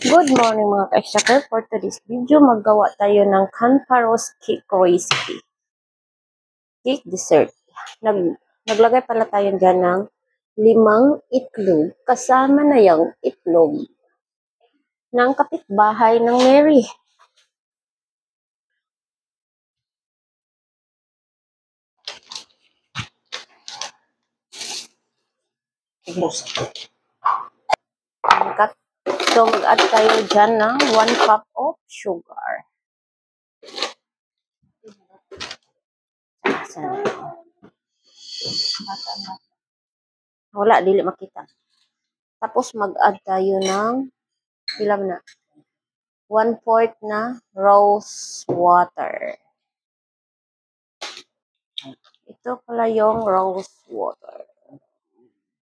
Good morning mga ka-extracker. For today's video, maggawa tayo ng Canparos cake recipe. Cake dessert. Naglagay pala tayo dyan ng 5 itlog. Kasama na yung itlog ng kapitbahay ng Mary. So, mag-add tayo dyan ng 1 cup of sugar. Wala, dili makita. Tapos, mag-add tayo ng ilan na? 1/4 na rose water. Ito pala yung rose water.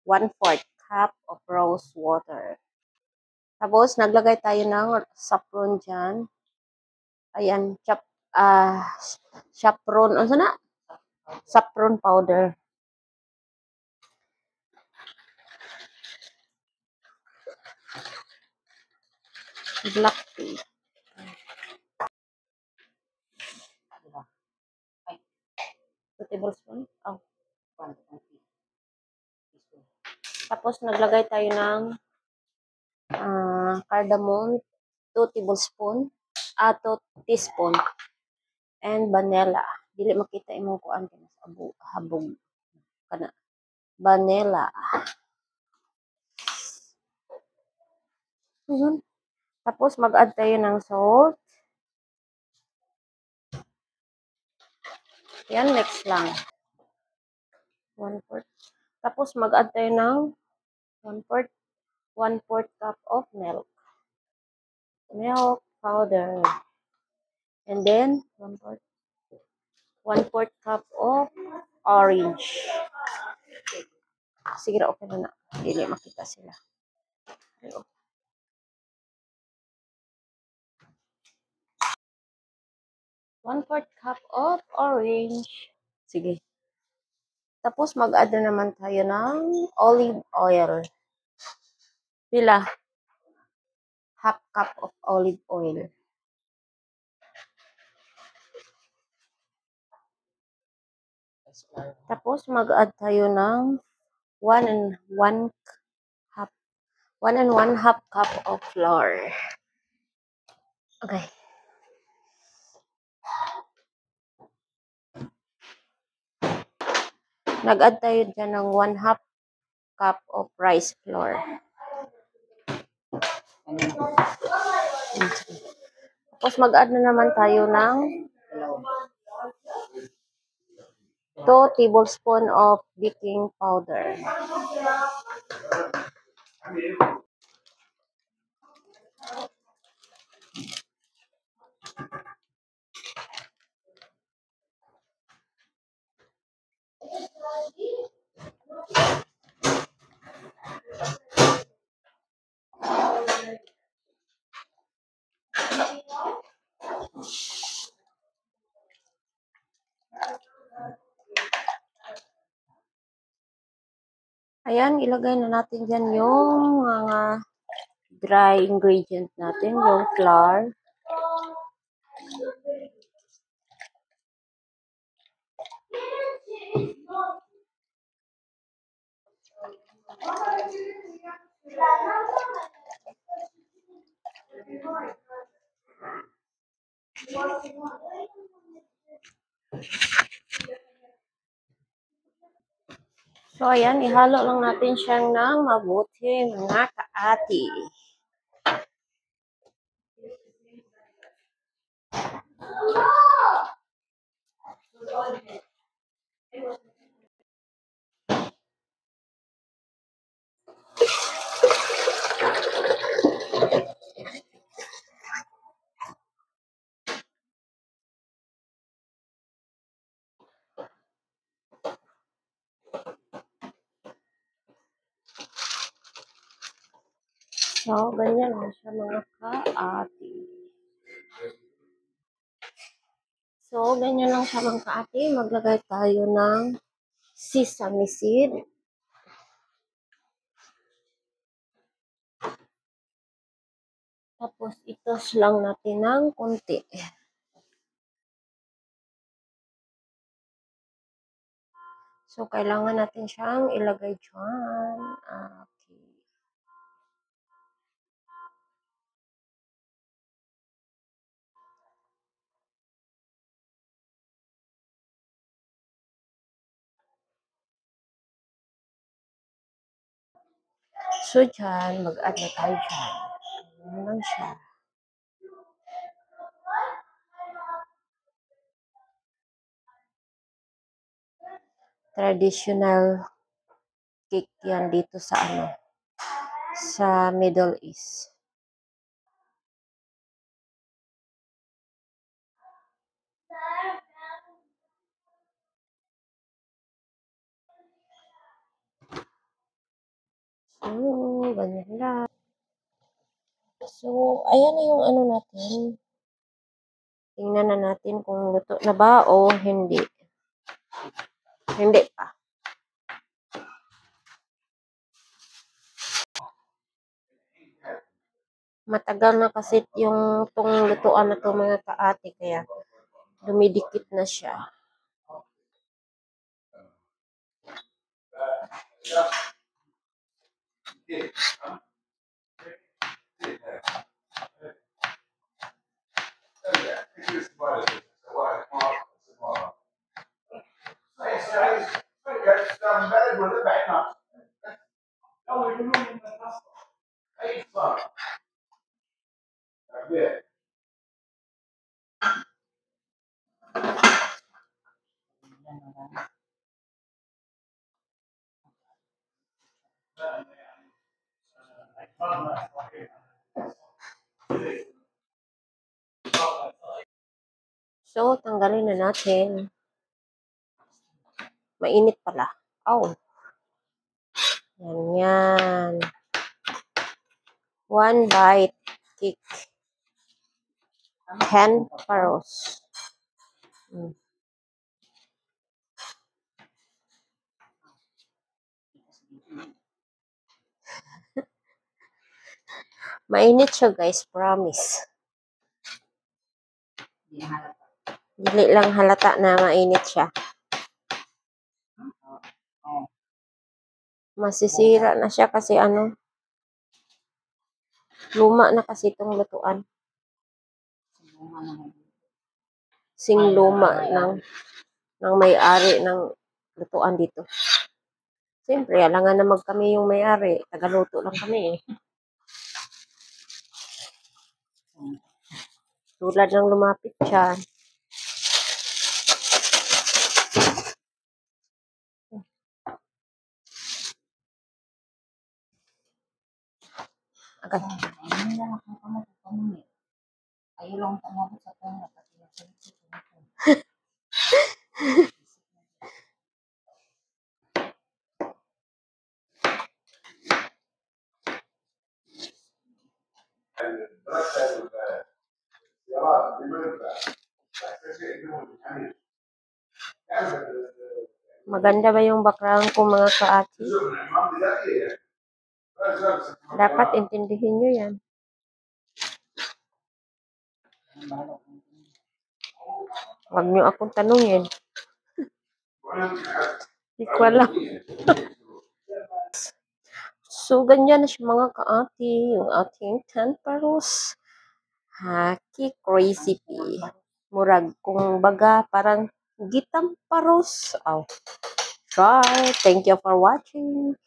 1/4 cup of rose water. Tapos, naglagay tayo ng saffron dyan. Ayan, saffron, ano na? Saffron powder. Black tea. 2 tablespoons. Oh. Tapos, naglagay tayo ng cardamom, 2 tablespoons, 2 teaspoon, and vanilla. Dili makita imong kuan sa habog kana. Vanilla. Tapos, mag-add tayo ng salt. Yan, next lang. 1/4. Tapos, mag-add tayo ng 1/4 cup of milk. Milk powder. And then, 1/4 cup of orange. Sige, okay na na. Hindi makita sila. 1/4 cup of orange. Sige. Tapos, mag-add na naman tayo ng olive oil. Pila? 1/2 cup of olive oil. Tapos, mag-add tayo ng 1 and 1/2 cup of flour. Okay. Nag-add tayo dyan ng 1/2 cup of rice flour. Tapos, mag-add na naman tayo ng 2 tablespoons of baking powder. Ayan, ilagay na natin dyan yung mga dry ingredient natin, yung flour. So, ayan, ihalo lang natin siyang ng mabuti, mga kaati. So, ganyan lang siya mga kaati. So, ganyan lang siya mga kaati. Maglagay tayo ng sesame seed. Tapos, itos lang natin ng konti. So, kailangan natin siyang ilagay dyan. Okay. So, dyan, mag-add na tayo dyan. Ano lang siya. Traditional cake yan dito sa sa Middle East. So, ganyan lang. So, ayan na yung natin. Tingnan na natin kung luto na ba o hindi. Hindi pa. Matagal na kasi yung tong lutuan na to mga kaate, kaya dumidikit na siya. So, tanggalin na natin. Mainit pala. Oh. Yan. 1 bite cake. 10 paros. Mainit siya, guys. Promise. Dili lang halata na mainit siya. Masisira na siya kasi luma na kasi itong lutuan. Sing luma ng may-ari ng lutuan dito. Siyempre, alangan naman kami yung may-ari. Tagaluto lang kami eh. Tulad ng lumapit siya. Okay. Maganda ba yung background ko mga kaati? Dapat intindihin nyo yan. Huwag nyo akong tanungin. Hindi ko alam. So, ganyan na siya mga kaati. Yung ating 10 paros. Cake recipe. Murag, kung baga, parang gitang paros. Oh. Try. Thank you for watching.